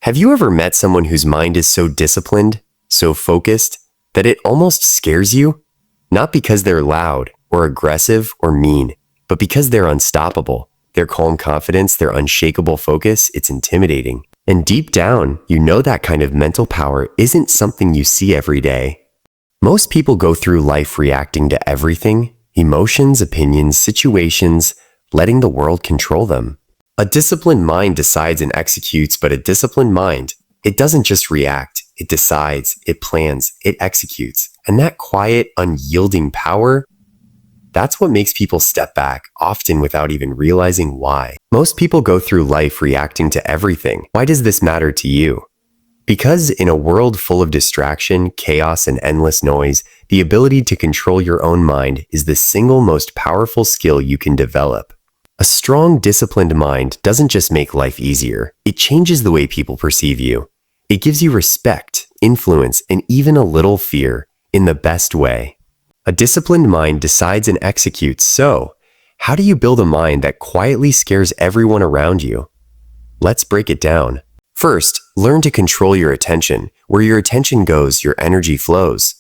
Have you ever met someone whose mind is so disciplined, so focused, that it almost scares you? Not because they're loud or aggressive or mean, but because they're unstoppable. Their calm confidence, their unshakable focus, it's intimidating. And deep down, you know that kind of mental power isn't something you see every day. Most people go through life reacting to everything, emotions, opinions, situations, letting the world control them. A disciplined mind decides and executes, but a disciplined mind, it doesn't just react, it decides, it plans, it executes. And that quiet, unyielding power, that's what makes people step back, often without even realizing why. Most people go through life reacting to everything. Why does this matter to you? Because in a world full of distraction, chaos, and endless noise, the ability to control your own mind is the single most powerful skill you can develop. A strong, disciplined mind doesn't just make life easier, it changes the way people perceive you. It gives you respect, influence, and even a little fear, in the best way. A disciplined mind decides and executes, so how do you build a mind that quietly scares everyone around you? Let's break it down. First, learn to control your attention. Where your attention goes, your energy flows.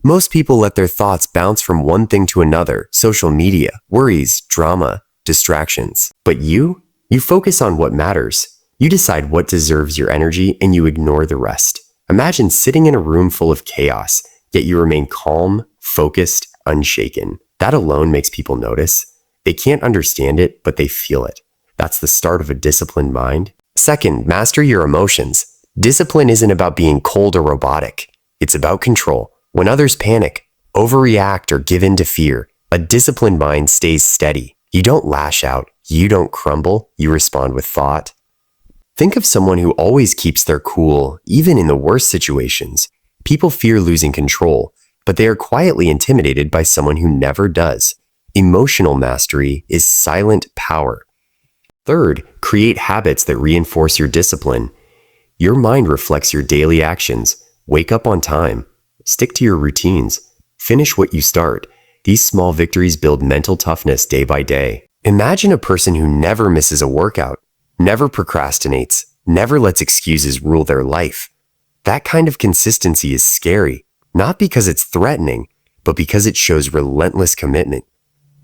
Most people let their thoughts bounce from one thing to another: social media, worries, drama, distractions. But you focus on what matters. You decide what deserves your energy and you ignore the rest. Imagine sitting in a room full of chaos, yet you remain calm, focused, unshaken. That alone makes people notice. They can't understand it, but they feel it. That's the start of a disciplined mind. Second, master your emotions. Discipline isn't about being cold or robotic. It's about control. When others panic, overreact, or give in to fear, a disciplined mind stays steady. You don't lash out. You don't crumble. You respond with thought. Think of someone who always keeps their cool, even in the worst situations. People fear losing control, but they are quietly intimidated by someone who never does. Emotional mastery is silent power. Third, create habits that reinforce your discipline. Your mind reflects your daily actions. Wake up on time. Stick to your routines. Finish what you start. These small victories build mental toughness day by day. Imagine a person who never misses a workout, never procrastinates, never lets excuses rule their life. That kind of consistency is scary, not because it's threatening, but because it shows relentless commitment.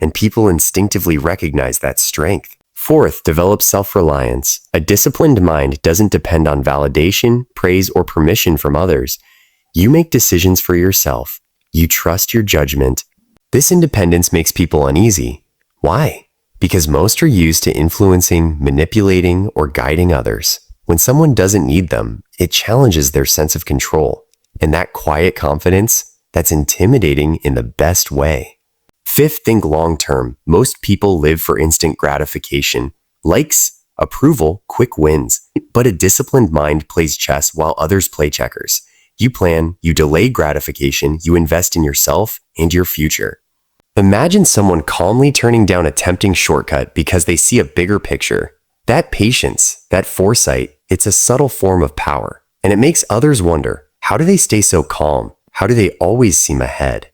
And people instinctively recognize that strength. Fourth, develop self-reliance. A disciplined mind doesn't depend on validation, praise, or permission from others. You make decisions for yourself. You trust your judgment. This independence makes people uneasy. Why? Because most are used to influencing, manipulating, or guiding others. When someone doesn't need them, it challenges their sense of control. And that quiet confidence, that's intimidating in the best way. Fifth, think long-term. Most people live for instant gratification. Likes, approval, quick wins. But a disciplined mind plays chess while others play checkers. You plan, you delay gratification, you invest in yourself and your future. Imagine someone calmly turning down a tempting shortcut because they see a bigger picture. That patience, that foresight, it's a subtle form of power. And it makes others wonder, how do they stay so calm? How do they always seem ahead?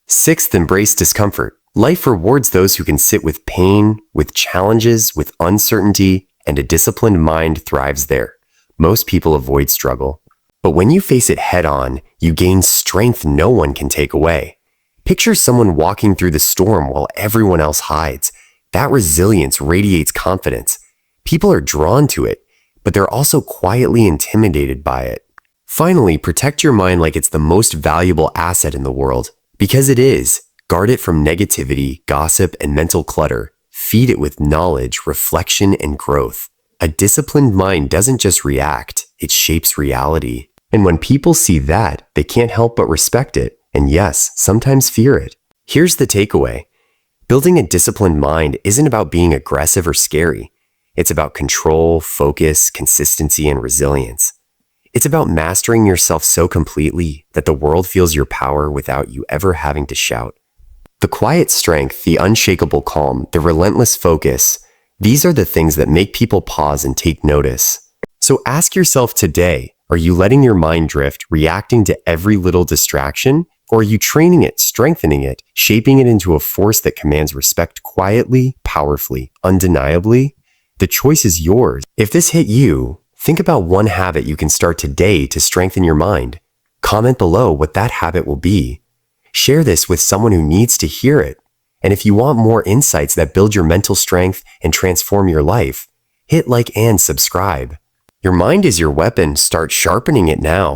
Sixth, embrace discomfort. Life rewards those who can sit with pain, with challenges, with uncertainty, and a disciplined mind thrives there. Most people avoid struggle. But when you face it head on, you gain strength no one can take away. Picture someone walking through the storm while everyone else hides. That resilience radiates confidence. People are drawn to it, but they're also quietly intimidated by it. Finally, protect your mind like it's the most valuable asset in the world. Because it is. Guard it from negativity, gossip, and mental clutter. Feed it with knowledge, reflection, and growth. A disciplined mind doesn't just react, it shapes reality. And when people see that, they can't help but respect it, and yes, sometimes fear it. Here's the takeaway. Building a disciplined mind isn't about being aggressive or scary. It's about control, focus, consistency, and resilience. It's about mastering yourself so completely that the world feels your power without you ever having to shout. The quiet strength, the unshakable calm, the relentless focus, these are the things that make people pause and take notice. So ask yourself today, are you letting your mind drift, reacting to every little distraction? Or are you training it, strengthening it, shaping it into a force that commands respect quietly, powerfully, undeniably? The choice is yours. If this hit you, Think about one habit you can start today to strengthen your mind. Comment below what that habit will be. Share this with someone who needs to hear it. And if you want more insights that build your mental strength and transform your life, hit like and subscribe. Your mind is your weapon. Start sharpening it now.